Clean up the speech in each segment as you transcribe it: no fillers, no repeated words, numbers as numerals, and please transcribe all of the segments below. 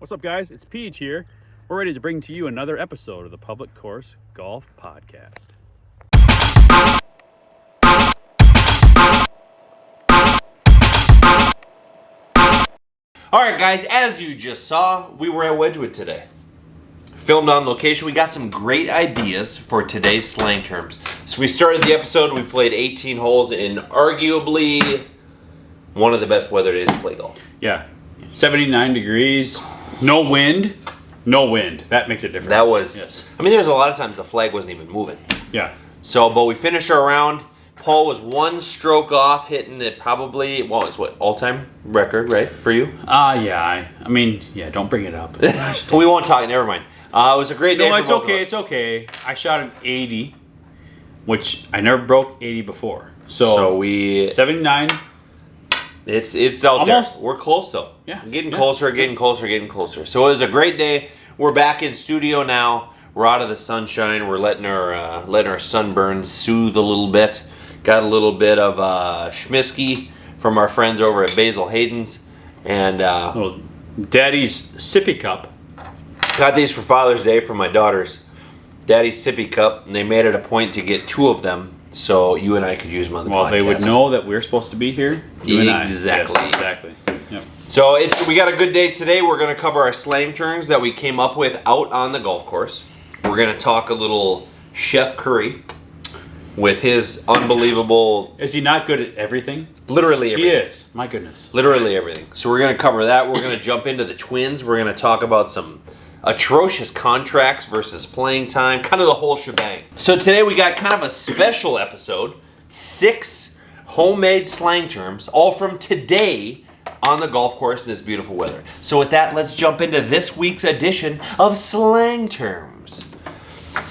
What's up, guys? It's Peach here. We're ready to bring to you another episode of the Public Course Golf Podcast. All right, guys, as you just saw, we were at Wedgwood today. Filmed on location. We got some great ideas for today's slang terms. So we started the episode, we played 18 holes in arguably one of the best weather days to play golf. Yeah, 79 degrees, no wind. No wind. That makes a difference. That was, yes. I mean, there's a lot of times the flag wasn't even moving. Yeah. So, but we finished our round. Paul was one stroke off, hitting it probably, well, it's what, all-time record, right, for you? Yeah. I mean, don't bring it up. We won't talk, never mind. It was a great day No, for it's both of okay. us. It's okay. I shot an 80, which I never broke 80 before. So we 79. It's out Almost. there. We're close though. Yeah. Getting closer. So it was a great day. We're back in studio now. We're out of the sunshine. We're letting our sunburns soothe a little bit. Got a little bit of schmisky from our friends over at Basil Hayden's, and Little Daddy's sippy cup. got these for Father's Day for my daughters. Daddy's sippy cup, and they made it a point to get 2 of them so you and I could use them on the podcast. Well, they would know that we're supposed to be here. You and I. Exactly. Yes, exactly. Yep. So we got a good day today. We're going to cover our slang terms that we came up with out on the golf course. We're going to talk a little Chef Curry with his unbelievable, Is he not good at everything? literally He everything. is. My goodness. Literally everything. So we're going to cover that. We're going to jump into the Twins. We're going to talk about some atrocious contracts versus playing time, kind of the whole shebang. So today we got kind of a special episode. 6 homemade slang terms, all from today on the golf course in this beautiful weather. So with that, let's jump into this week's edition of slang terms.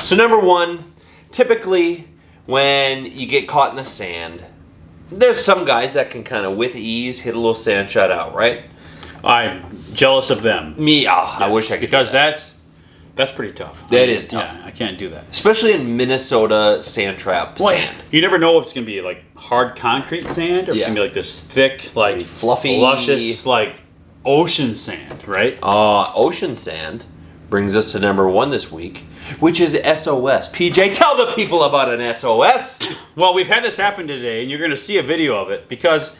So number 1, typically when you get caught in the sand, there's some guys that can kind of with ease hit a little sand shot out, right? I'm jealous of them. Me, I wish I could. Because do that. that's pretty tough. That is tough. Yeah, I can't do that. Especially in Minnesota sand trap sand. You never know if it's gonna be like hard concrete sand or if it's Yeah. gonna be like this thick, like Fluffy. luscious, like ocean sand, right? Ocean sand brings us to number 1 this week, which is SOS. PJ, tell the people about an SOS. Well, we've had this happen today, and you're gonna see a video of it because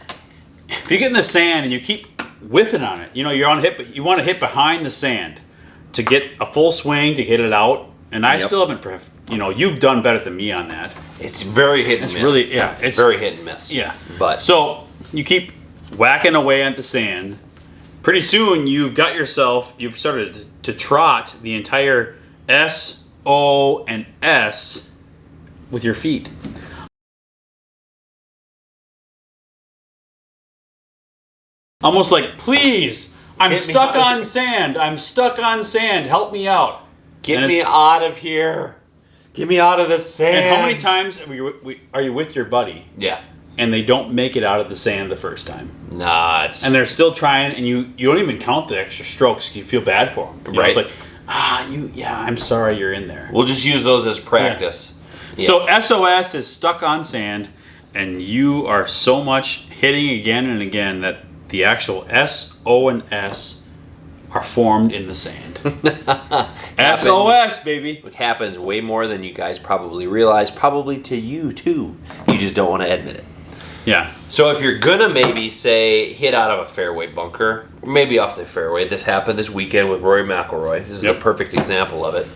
if you get in the sand and you keep whiffing on it, you're on hit, but you want to hit behind the sand to get a full swing to hit it out. And I Yep. still haven't, you've done better than me on that. It's very hit and It's miss. really, It's very hit and miss. Yeah. But So you keep whacking away at the sand. Pretty soon you've started to trot the entire S, O, and S with your feet. Almost like, please, I'm Get me stuck out of on here." sand. I'm stuck on sand. Help me out. get And me it's- out of here. Get me out of the sand. And how many times are you with your buddy Yeah. and they don't make it out of the sand the first time? Nah, it's... And they're still trying, and you don't even count the extra strokes. You feel bad for them. Right. It's like, I'm sorry you're in there. We'll just use those as practice. Yeah. So SOS is stuck on sand, and you are so much hitting again and again that the actual S, O, and S are formed in the sand. SOS, baby. It happens way more than you guys probably realize, probably to you too. You just don't want to admit it. Yeah. So if you're gonna maybe say hit out of a fairway bunker, or maybe off the fairway, this happened this weekend with Rory McIlroy. This is Yep. a perfect example of it.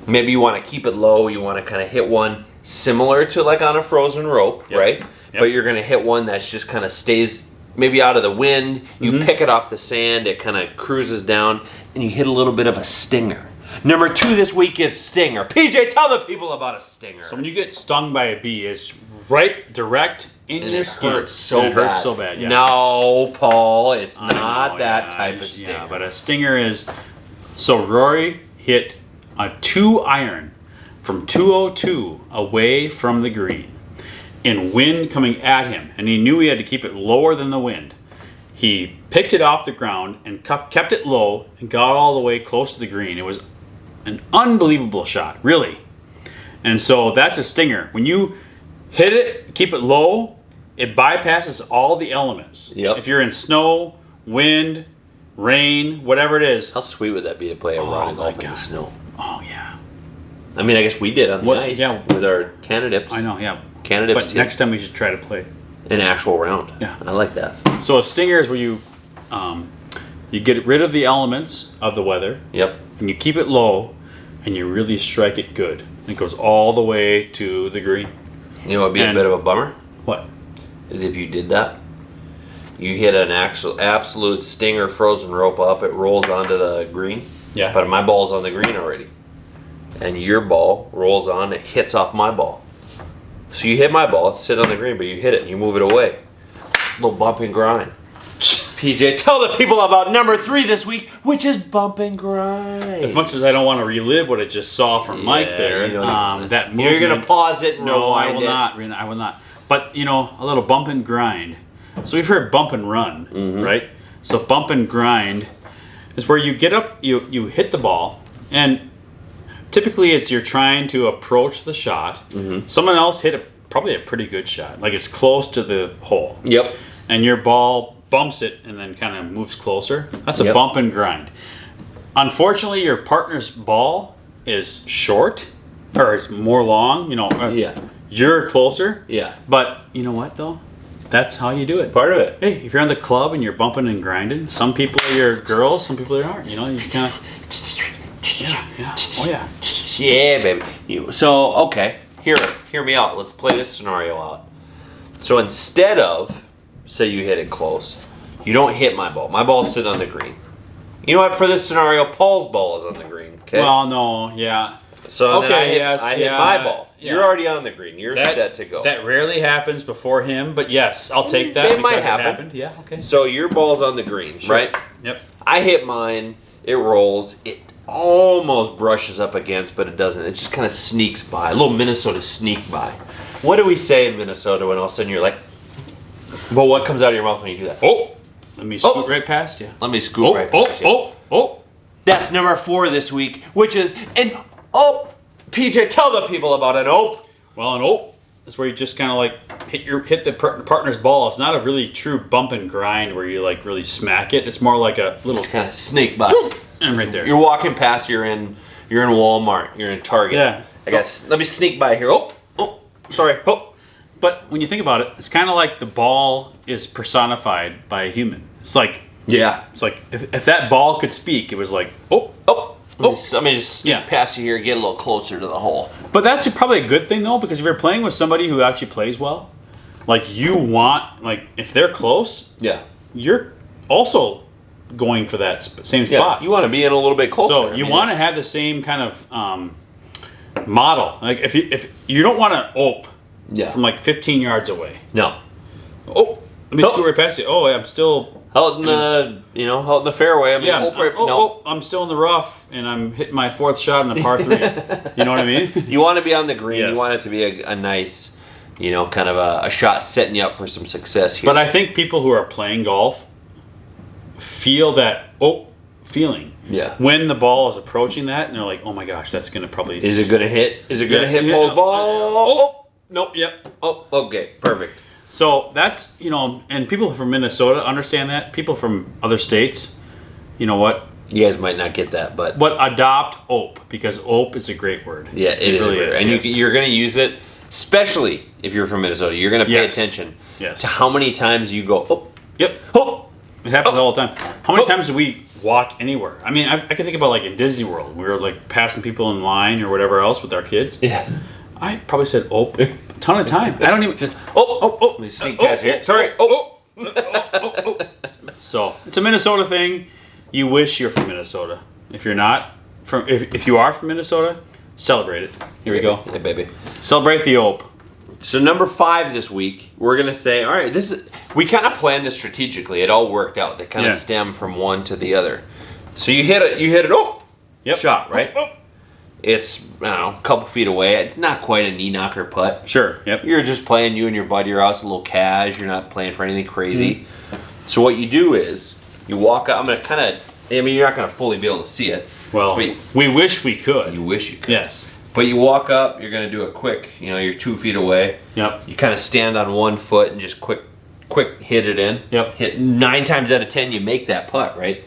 Maybe you want to keep it low. You want to kind of hit one similar to like on a frozen rope, Yep. right? Yep. But you're gonna hit one that's just kind of stays maybe out of the wind. You pick it off the sand. It kind of cruises down, and you hit a little bit of a stinger. Number 2 this week is stinger. PJ, tell the people about a stinger. So when you get stung by a bee, it's right direct in And your it skin. hurts so And it bad. hurts so bad. Yeah. No, Paul, it's I not know, that yeah, type of stinger. Yeah, but a stinger is. So Rory hit a 2-iron from 202 away from the green, in wind coming at him, and he knew he had to keep it lower than the wind. He picked it off the ground and kept it low and got all the way close to the green. It was an unbelievable shot, really. And so that's a stinger. When you hit it, keep it low, it bypasses all the elements. Yep. If you're in snow, wind, rain, whatever it is. How sweet would that be to play a round of my golf in the God. snow? Oh yeah, I mean, I guess we did on the What- ice yeah. with our Canadips. I know. Yeah, Canadips but team. next time we should try to play. An actual round. Yeah. I like that. So a stinger is where you get rid of the elements of the weather, Yep. and you keep it low, and you really strike it good. It goes all the way to the green. You know what would be a And- bit of a bummer? What? Is if you did that, you hit an actual absolute stinger frozen rope up, it rolls onto the green. Yeah. But my ball's on the green already. And your ball rolls on, it hits off my ball. So you hit my ball, it's sit on the green, but you hit it and you move it away. Little bump and grind. PJ, tell the people about number 3 this week, which is bump and grind. As much as I don't want to relive what I just saw from Mike Yeah, there, you don't that You're movement. gonna pause it and No, I rewind will it. not. Rena, I will not. But a little bump and grind. So we've heard bump and run, Mm-hmm. right? So bump and grind is where you get up, you hit the ball, and typically it's you're trying to approach the shot. Mm-hmm. Someone else hit probably a pretty good shot, like it's close to the hole, Yep. and your ball bumps it and then kind of moves closer. That's a Yep. bump and grind. Unfortunately, your partner's ball is short, or it's more long. Yeah. You're closer. Yeah. But you know what though? That's how you do it. Part of it. Hey, if you're on the club and you're bumping and grinding, some people are your girls, some people aren't. You kind of. Yeah. Oh yeah. Yeah, baby. So, okay, hear me out. Let's play this scenario out. So instead of, say you hit it close, you don't hit my ball. My ball's sitting on the green. You know what? For this scenario, Paul's ball is on the green. Okay. Well, no, yeah. so then okay, yes, I hit yeah, my ball. yeah. You're already on the green. You're set to go. That rarely happens before him, but yes, I'll take that. It might because happen. happened. Yeah. Okay. So your ball's on the green, right? Yep. I hit mine. It rolls. It almost brushes up against, but it doesn't. It just kind of sneaks by. A little Minnesota sneak by. What do we say in Minnesota when all of a sudden you're like, well, what comes out of your mouth when you do that? Oh, let me scoot Oh. right past you. Let me scoot right past you. Oh. That's number 4 this week, which is an PJ, tell the people about an ope. Well, an is where you just kind of like hit the partner's ball. It's not a really true bump and grind where you like really smack it. It's more like a little Just kind of snake by. and right there. You're walking past. You're in Walmart. You're in Target. Yeah. I guess. Let me sneak by here. Sorry. But when you think about it, it's kind of like the ball is personified by a human. It's like Yeah. if that ball could speak, it was like Let me just sneak Yeah. past you here, get a little closer to the hole. But that's probably a good thing though, because if you're playing with somebody who actually plays well, like you want, like if they're close, Yeah. you're also going for that same Yeah. spot. You want to be in a little bit closer. So I you mean, want to it's- have the same kind of model. Like if you don't want to ope Yeah. from like 15 yards away. No. Oh, let me scoot right past you. Oh, I'm still. Out in the, out in the fairway. I mean, I'm still in the rough, and I'm hitting my 4th shot in a par 3. You know what I mean? You want to be on the green. Yes. You want it to be a nice, kind of a shot setting you up for some success here. But I think people who are playing golf feel that feeling. Yeah. When the ball is approaching that, and they're like, "Oh my gosh, that's gonna probably." Is it going to hit? Is it going to Yeah, hit yeah. Paul's ball? Nope. Yep. Oh, okay. Perfect. So that's and people from Minnesota understand that. People from other states, you know what? You guys might not get that, but Adopt ope, because ope is a great word. yeah, it is. really a word. is, And yes. you're going to use it, especially if you're from Minnesota. You're going to pay Yes. attention Yes. to how many times you go, Yep. oh. It happens all the time. How many Oh. times do we walk anywhere? I mean, I can think about like in Disney World, we were like passing people in line or whatever else with our kids. Yeah. I probably said ope a ton of time. I don't even. Let me sneak past here. Sorry. So it's a Minnesota thing. You wish you're from Minnesota. If you're not if you are from Minnesota, celebrate it. Here we go. Yeah, baby. Celebrate the ope. So number 5 this week, we're gonna say, all right, we kind of planned this strategically. It all worked out. They kind of Yeah. stem from one to the other. So you hit it. Yep. Shot, right? Oh. It's I don't know, a couple feet away. It's not quite a knee knocker putt. Sure. Yep. You're just playing you and your buddy. You're out a little cash. You're not playing for anything crazy. So what you do is you walk up. I'm gonna kind of. I mean, you're not gonna fully be able to see it. Well, but we wish we could. you wish you could. Yes. But you walk up, you're going to do a quick, you're 2 feet away. Yep. You kind of stand on one foot and just quick hit it in. Yep. Hit 9 times out of 10, you make that putt, right?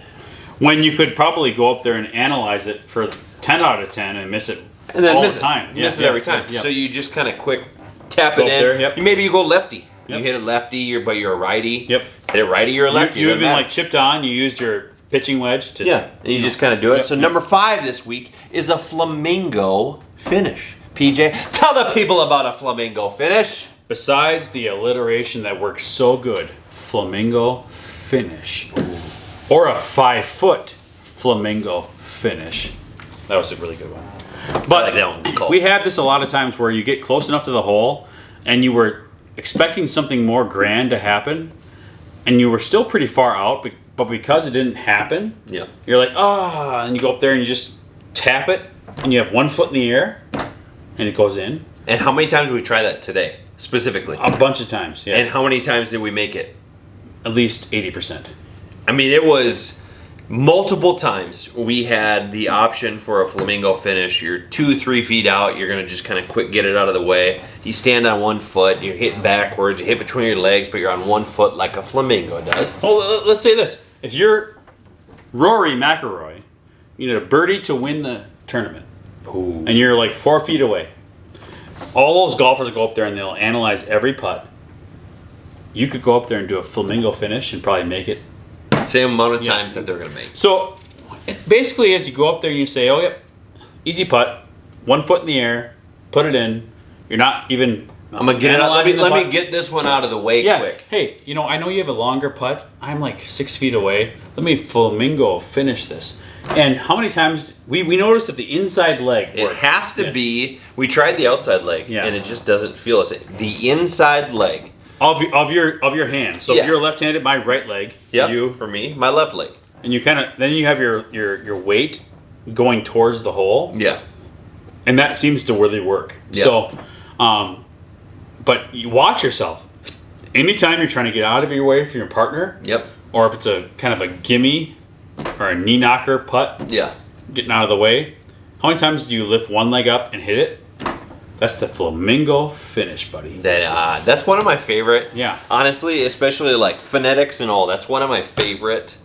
When you could probably go up there and analyze it for 10 out of 10 and miss it And then all miss the it. time. Miss it every time. Yeah. So you just kind of quick tap Go it up in. there, yep. Maybe you go lefty. Yep. You hit it lefty, but you're a righty. Yep. Hit it righty, you're a lefty. You Doesn't even matter. like chipped on. You used your pitching wedge to. Yeah, and you just kind of do it. Yep. So number 5 this week is a flamingo finish. PJ, tell the people about a flamingo finish. Besides the alliteration that works so good, flamingo finish, or a 5-foot flamingo finish. That was a really good one. But like that one, Cole. we had this a lot of times where you get close enough to the hole, and you were expecting something more grand to happen, and you were still pretty far out, but because it didn't happen, Yeah. you're like, and you go up there and you just tap it, and you have 1 foot in the air, and it goes in. And how many times did we try that today, specifically? A bunch of times, yes. And how many times did we make it? At least 80%. I mean, it was multiple times we had the option for a flamingo finish. You're 2-3 feet out. You're going to just kind of quick get it out of the way. You stand on 1 foot. You're hitting backwards. You hit between your legs, but you're on 1 foot like a flamingo does. Well, let's say this. If you're Rory McIlroy, you need a birdie to win the tournament. Ooh. And you're like 4 feet away. All those golfers will go up there and they'll analyze every putt. You could go up there and do a flamingo finish and probably make it. Same amount of times Yes. that they're going to make. So, basically, as you go up there and you say, oh, yep, easy putt, 1 foot in the air, put it in. You're not even. I'm going to get it out. analyzing the Let me putt. get this one out of the way Yeah. quick. Hey, I know you have a longer putt. I'm like 6 feet away. Let me flamingo finish this. And how many times we noticed that the inside leg It worked. has to Yeah. be. We tried the outside leg, Yeah. and it just doesn't feel the same. The inside leg. of your hand. So Yeah. if you're left-handed, my right leg. Yep. You For me, my left leg. and you kind of then you have your weight going towards the hole, Yeah. and that seems to really work. Yeah. So, but you watch yourself. Anytime you're trying to get out of your way from your partner, Yep. or if it's a kind of a gimme or a knee knocker putt, Yeah. getting out of the way. How many times do you lift one leg up and hit it? That's the flamingo finish, buddy. That's one of my favorite. Yeah. Honestly, especially like phonetics and all. That's one of my favorite.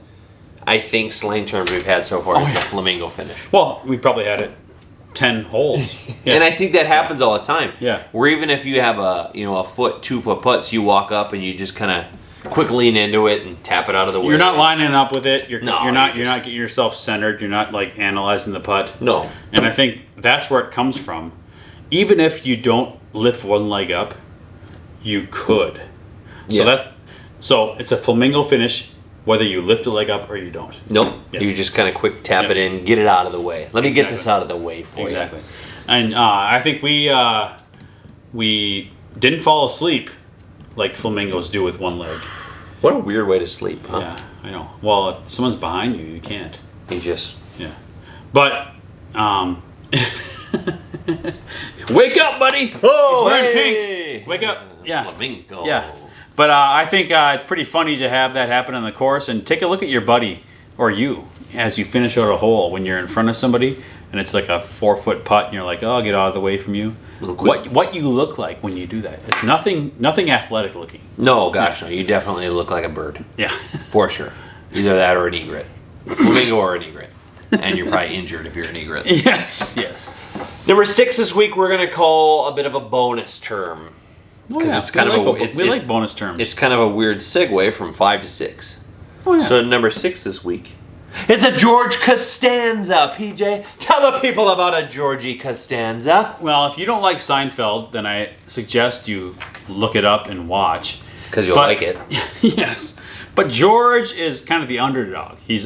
I think slang terms we've had so far is yeah. the flamingo finish. Well, we probably had it 10 holes. Yeah. And I think that happens all the time. Yeah. Where even if you have a 2-foot putts, you walk up and you just kind of quick lean into it and tap it out of the way. You're not lining up with it. You're No, not you're just- getting yourself centered. You're not like analyzing the putt. No. And I think that's where it comes from. Even if you don't lift one leg up, you could. Yeah. So it's a flamingo finish whether you lift a leg up or you don't. Nope. Yeah. You just kind of quick tap Yeah. it in, get it out of the way. Let me get this Exactly. out of the way for Exactly. you. And I think we didn't fall asleep like flamingos do with one leg. What a weird way to sleep, huh? Yeah, I know. Well, if someone's behind you, you can't. You just Yeah. But wake up, buddy. Oh, He's wearing hey! pink. Wake up. Yeah. Flamingo. Yeah. But I think it's pretty funny to have that happen on the course, and take a look at your buddy or you as you finish out a hole when you're in front of somebody and it's like a 4-foot putt and you're like, oh, I'll get out of the way from you. Little quick. What you look like when you do that. It's nothing athletic looking. No, gosh, no. You definitely look like a bird. Yeah. For sure. Either that or an egret. A flamingo or an egret. And you're probably injured if you're an egret. Yes. Number 6 this week we're going to call a bit of a bonus term. Because it's kind we like bonus terms. It's kind of a weird segue from 5 to 6. Oh, yeah. So number 6 this week is a George Costanza. PJ, tell the people about a Georgie Costanza. Well, if you don't like Seinfeld, then I suggest you look it up and watch. Because you'll But- like it. Yes. But George is kind of the underdog. He's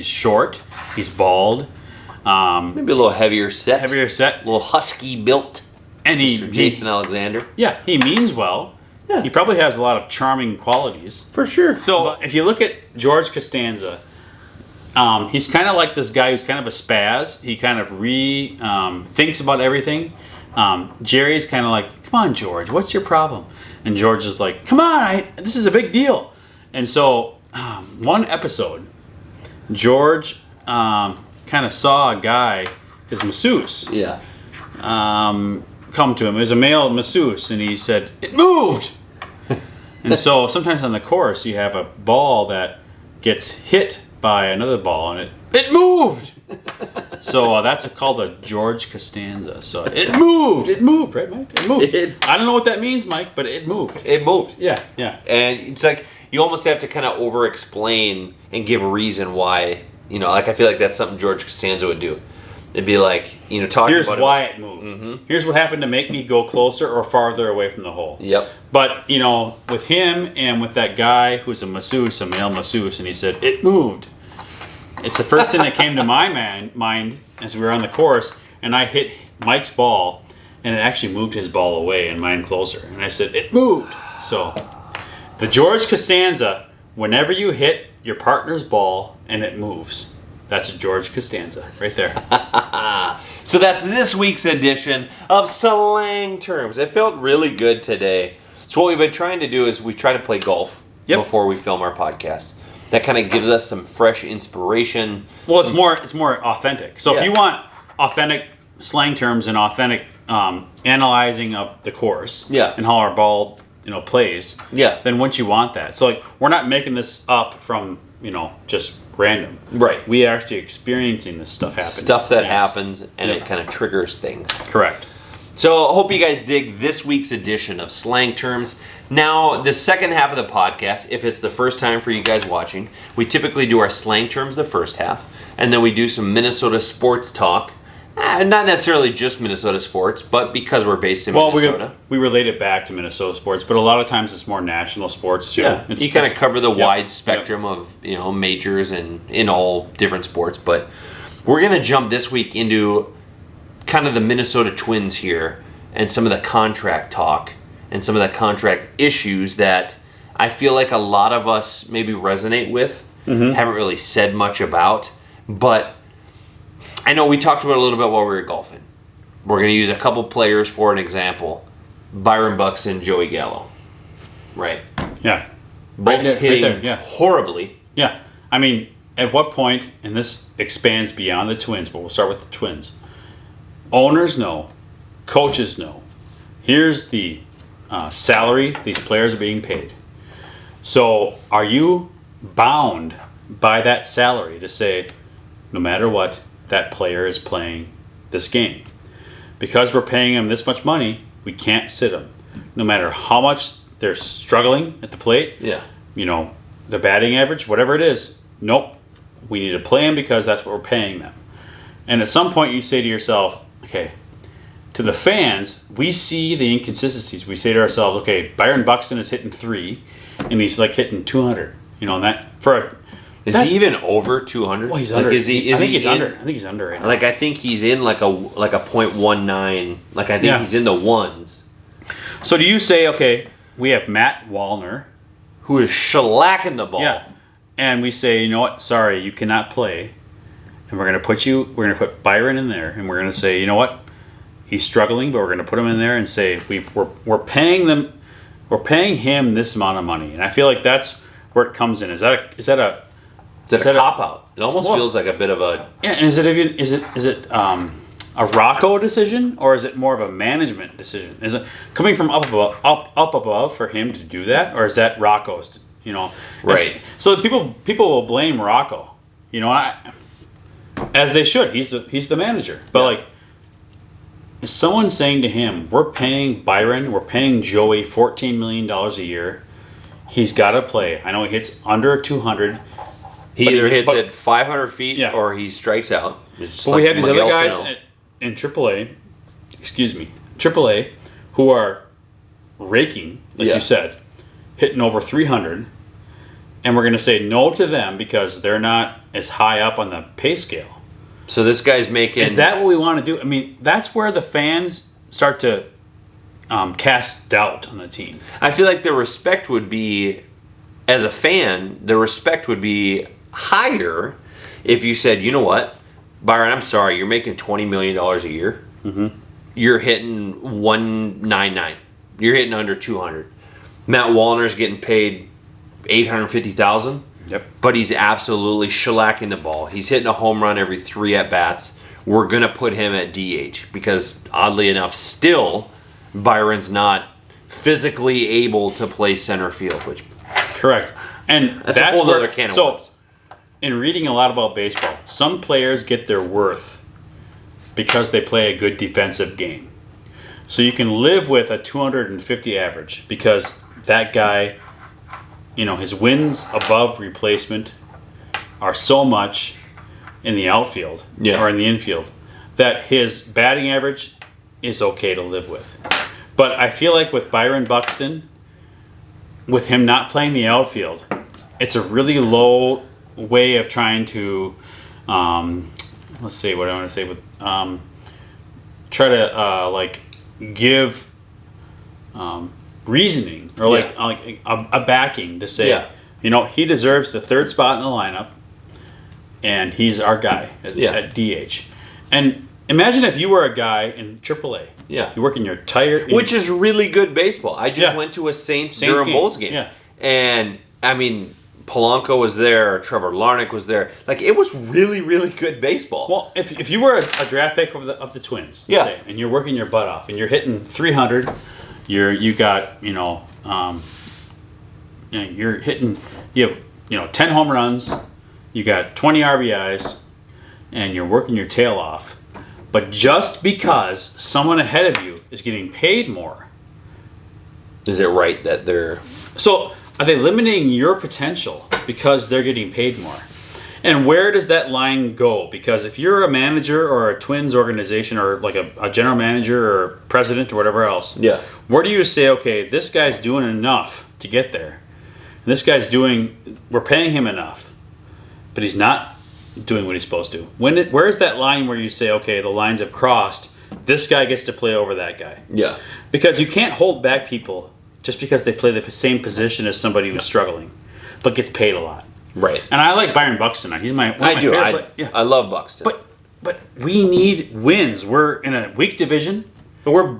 short, he's bald, Maybe a little heavier set. heavier set, A little husky built. and Mr. Jason Alexander. he means well. Yeah. He probably has a lot of charming qualities. For sure. So if you look at George Costanza, he's kind of like this guy who's kind of a spaz. He kind of thinks about everything. Jerry's kind of like, come on, George, what's your problem? And George is like, come on, this is a big deal. And so one episode, George kind of saw a guy, his masseuse, Yeah. come to him. It was a male masseuse, and he said, it moved! And so sometimes on the course, you have a ball that gets hit by another ball, and it moved. So that's called a George Costanza. So it moved, right, Mike? It moved. I don't know what that means, Mike, but it moved. It moved. Yeah. And it's like you almost have to kind of over-explain and give a reason why. Like I feel like that's something George Costanza would do. It'd be like, talking Here's about why it moved. Mm-hmm. Here's what happened to make me go closer or farther away from the hole. Yep. But, with him and with that guy who's a male masseuse, and he said, it moved. It's the first thing that came to my mind as we were on the course, and I hit Mike's ball, and it actually moved his ball away and mine closer. And I said, it moved. So, the George Costanza, whenever you hit your partner's ball and it moves. That's a George Costanza right there. So that's this week's edition of Slang Terms. It felt really good today. So what we've been trying to do is we try to play golf before we film our podcast. That kind of gives us some fresh inspiration. Well, it's more authentic. So if you want authentic slang terms and authentic analyzing of the course and how our ball plays, then wouldn't you want that? So like we're not making this up from just random. Right. We are actually experiencing this stuff happen. Stuff that happens and it kind of triggers things. Correct. So I hope you guys dig this week's edition of Slang Terms. Now, the second half of the podcast, if it's the first time for you guys watching, we typically do our slang terms the first half, and then we do some Minnesota sports talk. Not necessarily just Minnesota sports, but because we're based in Minnesota. We relate it back to Minnesota sports, but a lot of times it's more national sports too. Yeah, you kind of cover the wide spectrum of majors and in all different sports. But we're going to jump this week into kind of the Minnesota Twins here and some of the contract talk and some of the contract issues that I feel like a lot of us maybe resonate with, haven't really said much about, but I know we talked about it a little bit while we were golfing. We're going to use a couple players for an example. Byron Buxton, Joey Gallo. Right? Yeah. Both hitting horribly. Yeah. I mean, at what point, and this expands beyond the Twins, but we'll start with the Twins. Owners know. Coaches know. Here's the salary these players are being paid. So are you bound by that salary to say, no matter what, that player is playing this game? Because we're paying them this much money, we can't sit them. No matter how much they're struggling at the plate, their batting average, whatever it is, nope, we need to play them because that's what we're paying them. And at some point you say to yourself, okay, to the fans, we see the inconsistencies. We say to ourselves, okay, Byron Buxton is hitting 3, and he's like hitting 200. And that for a Is he even over 200? Well, he's under. I think he's under. I think he's under right now. Like I think he's in like a .19. Like I think he's in the ones. So do you say, okay, we have Matt Wallner, who is shellacking the ball, and we say, you know what? Sorry, you cannot play, and we're gonna put Byron in there, and we're gonna say, you know what? He's struggling, but we're gonna put him in there and say we're paying him this amount of money, and I feel like that's where it comes in. Is that a cop out? It almost feels like a bit of a And is it a Rocco decision, or is it more of a management decision? Is it coming from up above for him to do that, or is that Rocco's? Right. So people will blame Rocco, as they should. He's the manager, but is someone saying to him, we're paying Byron, we're paying Joey $14 million a year. He's got to play. I know he hits under 200. He either hits at 500 feet or he strikes out. But we have these other guys in AAA, who are raking, like you said, hitting over 300. And we're going to say no to them because they're not as high up on the pay scale. So this guy's making... Is that what we want to do? I mean, that's where the fans start to cast doubt on the team. I feel like the respect would be, as a fan, the respect would be higher if you said, you know what, Byron, I'm sorry, you're making $20 million a year. Mm-hmm. You're hitting 199. You're hitting under 200. Matt Wallner's getting paid $850,000. Yep. But he's absolutely shellacking the ball. He's hitting a home run every 3 at-bats. We're going to put him at DH because, oddly enough, still, Byron's not physically able to play center field. Which correct. And that's a whole other can of worms. in reading a lot about baseball, some players get their worth because they play a good defensive game. So you can live with a 250 average because that guy, his wins above replacement are so much in the outfield or in the infield that his batting average is okay to live with. But I feel like with Byron Buxton, with him not playing the outfield, it's a really low way of trying to, let's see what I want to say with, try to give reasoning or like a backing to say, he deserves the third spot in the lineup, and he's our guy at DH. And imagine if you were a guy in AAA. Yeah. You work in your tire. Which is really good baseball. I just went to a Saints Durham Bulls game. Yeah. And, I mean, Polanco was there. Trevor Larnach was there. Like, it was really, really good baseball. Well, if you were a draft pick of the Twins, say, and you're working your butt off, and you're hitting 300, you're hitting, you have 10 home runs, you got 20 RBIs, and you're working your tail off. But just because someone ahead of you is getting paid more, is it right that they're... So are they limiting your potential because they're getting paid more? And where does that line go? Because if you're a manager or a Twins organization or like a general manager or president or whatever else, where do you say, okay, this guy's doing enough to get there? And this guy's we're paying him enough, but he's not doing what he's supposed to. Where is that line where you say, okay, the lines have crossed, this guy gets to play over that guy? Yeah. Because you can't hold back people just because they play the same position as somebody who's struggling, but gets paid a lot. Right. And I like Byron Buxton. He's one of my favorite. I love Buxton. But we need wins. We're in a weak division. We're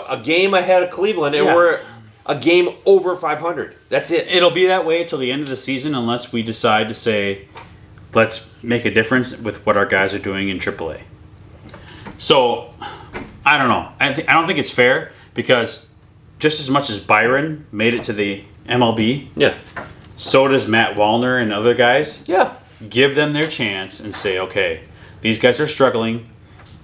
a game ahead of Cleveland, and we're a game over 500. That's it. It'll be that way until the end of the season unless we decide to say, let's make a difference with what our guys are doing in AAA. So, I don't know. I don't think it's fair because just as much as Byron made it to the MLB, so does Matt Wallner and other guys. Yeah. Give them their chance and say, okay, these guys are struggling.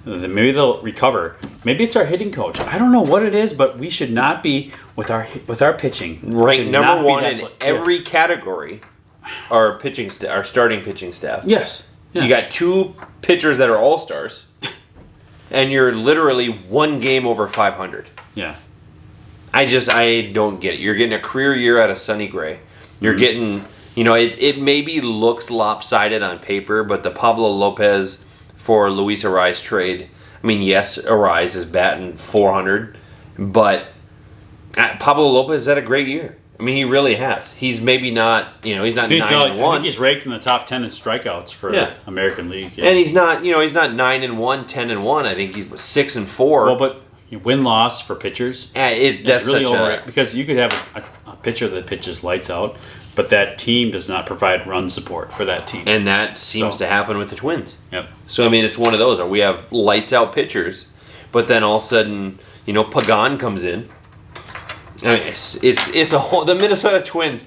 Maybe they'll recover. Maybe it's our hitting coach. I don't know what it is, but we should not be with our pitching. Right, number one in every category. Our starting pitching staff. Yes. Yeah. You got 2 pitchers that are all-stars, and you're literally 1 game over 500. Yeah. I don't get it. You're getting a career year out of Sonny Gray. You're getting, it maybe looks lopsided on paper, but the Pablo Lopez for Luis Arraez trade, I mean, yes, Arraez is batting 400, but Pablo Lopez had a great year. I mean, he really has. He's maybe not, he's not 9-1. I think he's ranked in the top 10 in strikeouts for the American League. Yeah. And he's not, he's not 9-1, 10-1. I think he's 6-4. Well, but win-loss for pitchers, that's really such overrated because you could have a pitcher that pitches lights out, but that team does not provide run support for that team. And that seems to happen with the Twins. Yep. So, I mean, it's one of those. We have lights-out pitchers, but then all of a sudden, Pagan comes in. I mean, it's a whole. The Minnesota Twins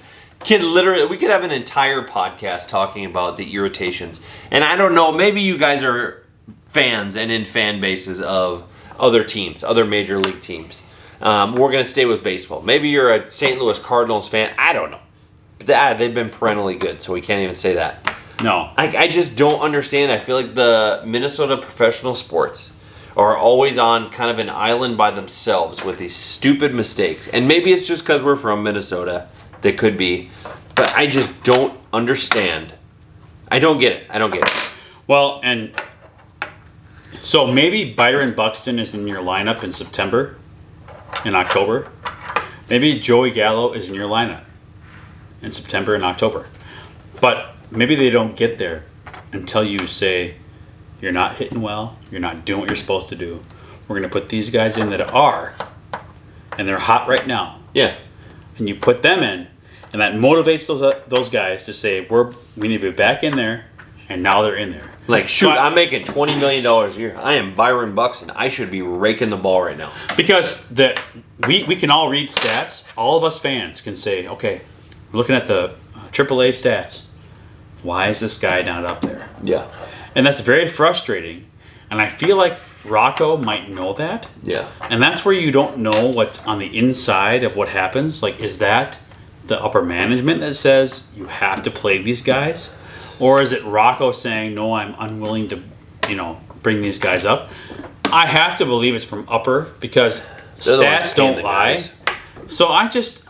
we could have an entire podcast talking about the irritations. And I don't know, maybe you guys are fans and in fan bases of other teams, other major league teams. We're going to stay with baseball. Maybe you're a St. Louis Cardinals fan. I don't know. They've been perennially good, so we can't even say that. No. I just don't understand. I feel like the Minnesota professional sports are always on kind of an island by themselves with these stupid mistakes. And maybe it's just because we're from Minnesota. They could be. But I just don't understand. I don't get it. Well, and so maybe Byron Buxton is in your lineup in September, in October. Maybe Joey Gallo is in your lineup in September and October. But maybe they don't get there until you say, you're not hitting well, you're not doing what you're supposed to do. We're going to put these guys in that are, and they're hot right now. Yeah. And you put them in, and that motivates those guys to say, we need to be back in there, and now they're in there. Like, shoot, I'm making $20 million a year. I am Byron Buxton. I should be raking the ball right now. Because we can all read stats. All of us fans can say, okay, looking at the AAA stats, why is this guy not up there? Yeah. And that's very frustrating. And I feel like Rocco might know that. Yeah. And that's where you don't know what's on the inside of what happens. Like, is that the upper management that says you have to play these guys? Or is it Rocco saying, no, I'm unwilling to, bring these guys up? I have to believe it's from upper because They're the ones stats paying don't the lie. guys. So I just...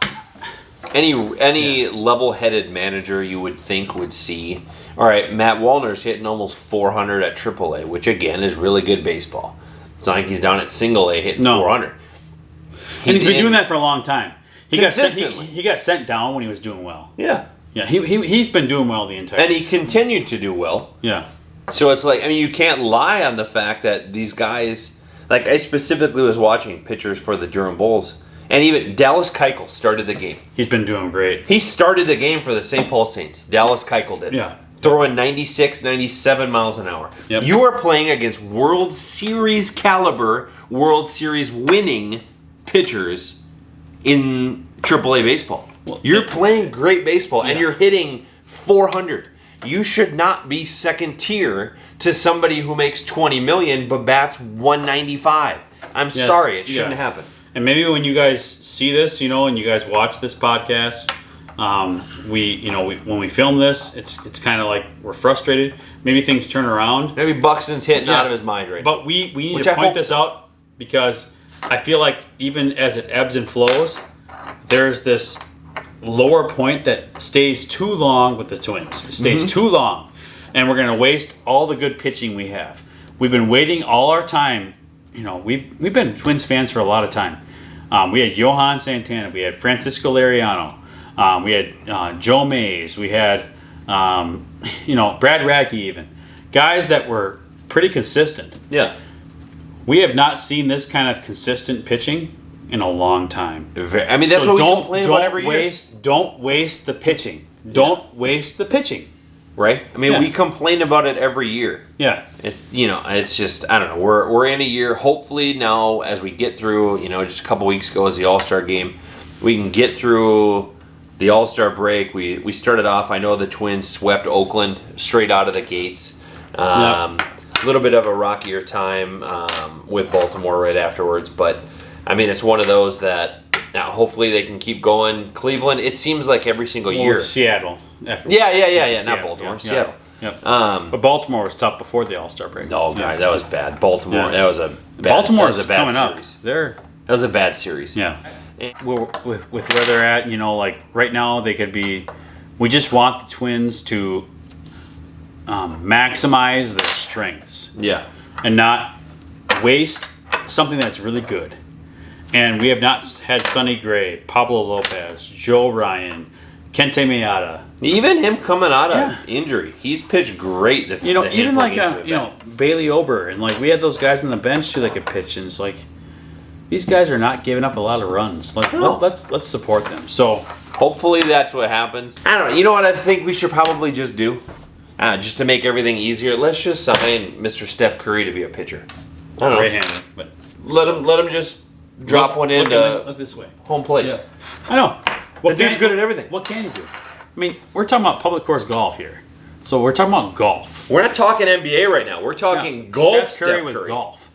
Any level-headed manager you would think would see, all right, Matt Wallner's hitting almost 400 at AAA, which again is really good baseball. It's not like he's down at single A hitting 400. And he's been doing that for a long time. He got Consistently. sent down when he was doing well. Yeah. Yeah, he's been doing well the entire And he continued to do well. Yeah. So it's like, I mean, you can't lie on the fact that these guys, like I specifically was watching pitchers for the Durham Bulls, and even Dallas Keuchel started the game. He's been doing great. He started the game for the St. Paul Saints. Dallas Keuchel did. Yeah. Throwing 96, 97 miles an hour. Yep. You are playing against World Series caliber, World Series winning pitchers in AAA baseball. Well, you're playing great baseball and you're hitting 400. You should not be second tier to somebody who makes 20 million but bats 195. I'm Yes, sorry, it shouldn't yeah. happen. And maybe when you guys see this, and you guys watch this podcast, when we film this, it's kind of like we're frustrated. Maybe things turn around. Maybe Buxton's hitting Yeah. out of his mind right But we need Which to I point hope this so. out because I feel like even as it ebbs and flows, there's this lower point that stays too long with the Twins. It stays too long. And we're going to waste all the good pitching we have. We've been waiting all our time. We've been Twins fans for a lot of time. We had Johan Santana. We had Francisco Liriano. We had Joe Mays. We had, Brad Radke even. Guys that were pretty consistent. Yeah. We have not seen this kind of consistent pitching in a long time. I mean, that's what we complain about every year. Don't waste the pitching. Don't waste the pitching. Right? I mean, Yeah. we complain about it every year. Yeah. It's it's just, I don't know. We're in a year. Hopefully now, as we get through, just a couple weeks ago is the All-Star game, we can get through the All-Star break. We started off. I know the Twins swept Oakland straight out of the gates. A little bit of a rockier time with Baltimore right afterwards, but I mean, it's one of those that now hopefully they can keep going. Cleveland, it seems like every single year. Seattle. After Yeah. Not Seattle, Baltimore. yeah. Seattle. Yep. But Baltimore was tough before the All-Star break. Oh, God, that was bad. Baltimore, Yeah. that was a bad, Baltimore that was is a bad coming up. series. They're That was a bad series. Yeah. With where they're at, like right now they could be. We just want the Twins to maximize their strengths Yeah. and not waste something that's really good. And we have not had Sonny Gray, Pablo Lopez, Joe Ryan, Kente Miyata. Even him coming out of Yeah. injury, he's pitched great. Even like Bailey Ober, and like we had those guys on the bench too that could pitch, and it's like these guys are not giving up a lot of runs. Like No. let's support them. So Hopefully that's what happens. I don't know. You know what I think we should probably just do? Just to make everything easier, let's just sign Mr. Steph Curry to be a pitcher. I don't know. right-handed, but Let him just drop one into look this way. home plate. Yeah, I know. The dude's good at everything. What can he do? I mean, we're talking about public course golf here, so we're talking about golf. We're not talking NBA right now. We're talking golf. Steph Curry with golf.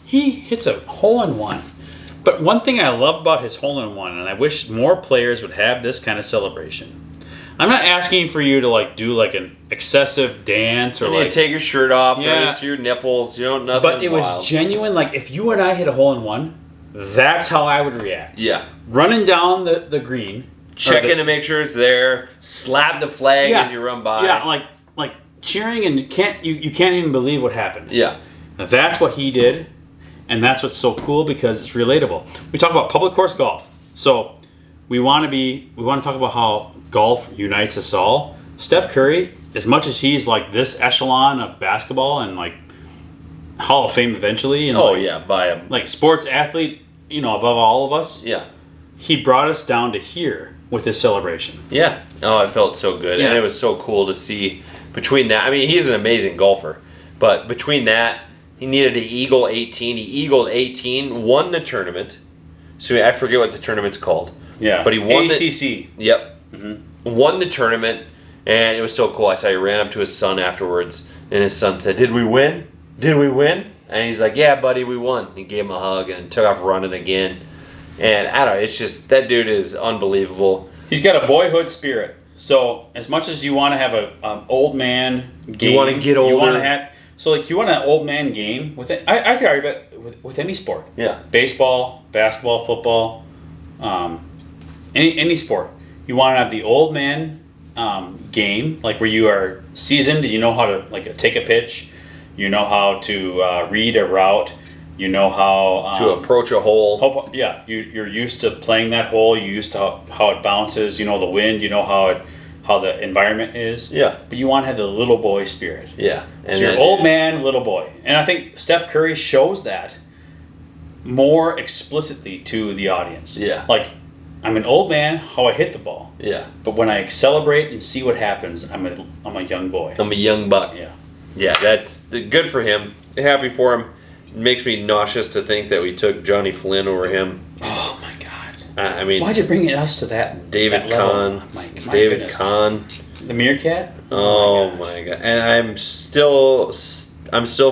He hits a hole-in-one. But one thing I love about his hole-in-one, and I wish more players would have this kind of celebration. I'm not asking for you to do an excessive dance or You need to take your shirt off, Yeah. raise your nipples, nothing. but it was wild. genuine. Like if you and I hit a hole-in-one, that's how I would react. Yeah. Running down the green, Checking to make sure it's there. Slap the flag as you run by. Yeah, like cheering, and you can't even believe what happened. Yeah. That's what he did, and that's what's so cool because it's relatable. We talk about public course golf, so we want to talk about how golf unites us all. Steph Curry, as much as he's like this echelon of basketball and like Hall of Fame eventually, and by him. like sports athlete, above all of us, Yeah. he brought us down to here with his celebration. Yeah. Oh, it felt so good. Yeah. And it was so cool to see between that. I mean, he's an amazing golfer. But between that, he needed to eagle 18. He eagled 18, won the tournament. So I forget what the tournament's called. Yeah, But he won ACC. Yep. Won the tournament. And it was so cool. I saw he ran up to his son afterwards, and his son said, "Did we win? Did we win?" And he's like, "Yeah, buddy, we won." He gave him a hug and took off running again. And I don't know, it's just, that dude is unbelievable. He's got a boyhood spirit. So as much as you want to have an old man game, You want to get older. You want to have, so like you want an old man game with it. I could argue about with any sport. Yeah. Baseball, basketball, football, any sport. You want to have the old man game, like where you are seasoned. You know how to like take a pitch. You know how to read a route. You know how To approach a hole. you're used to playing that hole. You're used to how it bounces. You know the wind. You know how the environment is. Yeah. But you want to have the little boy spirit. Yeah. So you're old man, little boy, and I think Steph Curry shows that more explicitly to the audience. Yeah. Like, I'm an old man. How I hit the ball. Yeah. But when I celebrate and see what happens, I'm a young boy. I'm a young buck. Yeah. Yeah, that's good for him. Happy for him. It makes me nauseous to think that we took Johnny Flynn over him. Oh my God. I mean, Why'd you bring us to that? David that level? Kahn. My David goodness. Kahn. The meerkat. Oh gosh. my God. And I'm still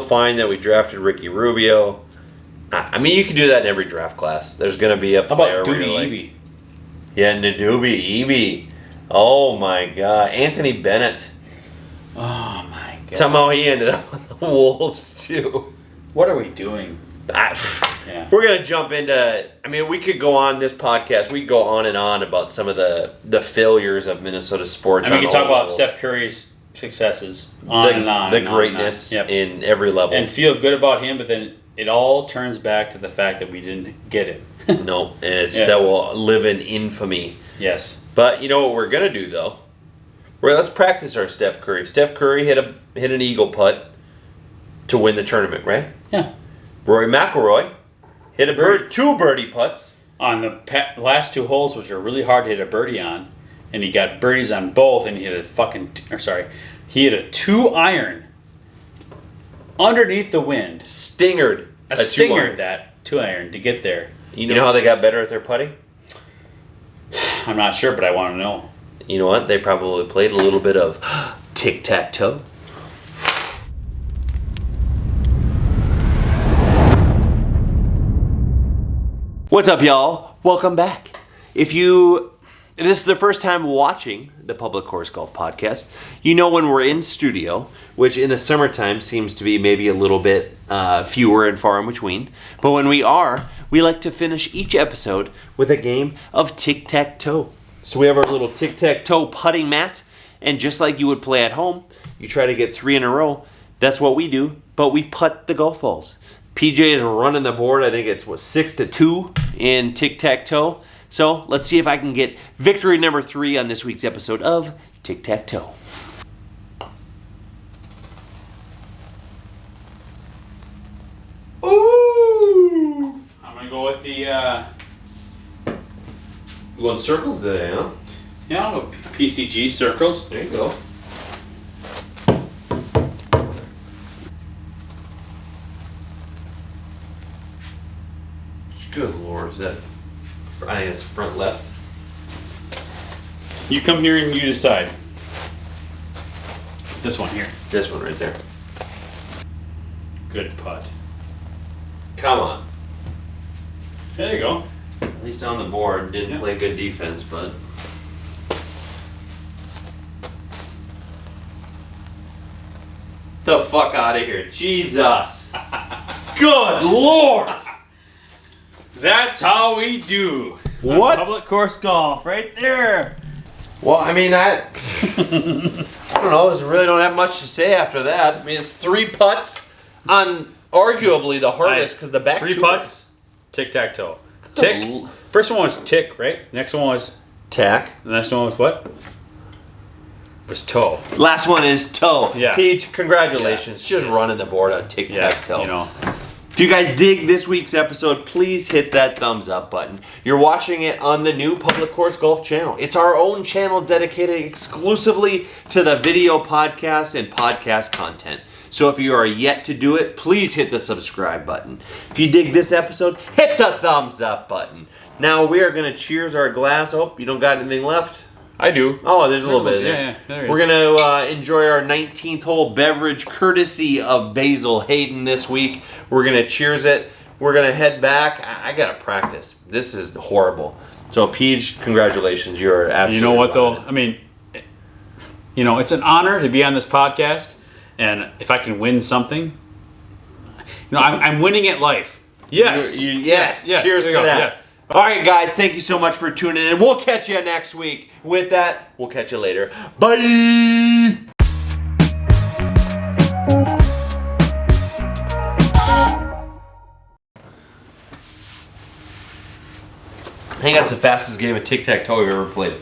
fine that we drafted Ricky Rubio. I mean, you can do that in every draft class. There's going to be a How player about where Duty you're like, Eby? yeah, Nadubi, Eby. Oh my God. Anthony Bennett. Oh my God. Somehow he ended up with the Wolves too. What are we doing? Yeah. We're We're gonna jump into. I mean, we could go on this podcast. We could go on and on about some of the failures of Minnesota sports. And we on can talk all about levels. Steph Curry's successes on and on. the and on greatness and on. Yep. in every level. And feel good about him, but then it all turns back to the fact that we didn't get it. No, and it's Yeah. that will live in infamy. Yes. But you know what we're gonna do though? Let's practice our Steph Curry. Steph Curry hit an eagle putt to win the tournament, right? Yeah. Rory McIlroy hit two birdie putts. On the last two holes, which are really hard to hit a birdie on, and he got birdies on both, and he hit he hit a 2-iron underneath the wind. Stingered. A two-iron. stingered that 2-iron to get there. You know how they got better at their putting? I'm not sure, but I want to know. You know what? They probably played a little bit of tic-tac-toe. What's up, y'all? Welcome back. If this is the first time watching the Public Course Golf Podcast, you know when we're in studio, which in the summertime seems to be maybe a little bit fewer and far in between, but when we are, we like to finish each episode with a game of tic-tac-toe. So we have our little tic-tac-toe putting mat, and just like you would play at home, you try to get 3 in a row. That's what we do, but we putt the golf balls. PJ is running the board. I think it's 6-2 in tic-tac-toe. So let's see if I can get victory number 3 on this week's episode of Tic-Tac-Toe. Ooh! I'm going to go with the, You going circles today, huh? I'll go PCG circles. There you go. Good Lord, is that? I think it's front left. You come here and you decide. This one here. This one right there. Good putt. Come on. There you go. At least on the board, didn't play good defense, but. The fuck out of here. Jesus. Good Lord. That's how we do. What? Public course golf, right there. Well, I mean, I don't know. I really don't have much to say after that. I mean, it's 3 putts on arguably the hardest because the back 3 two- putts, tic-tac-toe. Tick. First one was tick, right? Next one was, Tack. the next one was what? Was toe. Last one is toe. Yeah. Peach, congratulations. Yeah. Just Yes. running the board on tic-tac-toe. You know. If you guys dig this week's episode, please hit that thumbs up button. You're watching it on the new Public Course Golf channel. It's our own channel dedicated exclusively to the video podcast and podcast content. So if you are yet to do it, please hit the subscribe button. If you dig this episode, hit the thumbs up button. Now we are going to cheers our glass. Oh, you don't got anything left? I do. Oh, there's a little bit there. Yeah, there is. We're going to enjoy our 19th hole beverage courtesy of Basil Hayden this week. We're going to cheers it. We're going to head back. I got to practice. This is horrible. So, Peach, congratulations. You're absolutely You know what, though? right. I mean, you know, it's an honor to be on this podcast. And if I can win something, you know, I'm winning at life. Yes. Yes. Yes. Cheers There to you go. that. Yeah. All right, guys. Thank you so much for tuning in. We'll catch you next week. With that, we'll catch you later. Bye. I think that's the fastest game of tic-tac-toe we've ever played.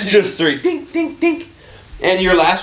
Just 3. Dink, dink, dink. And your last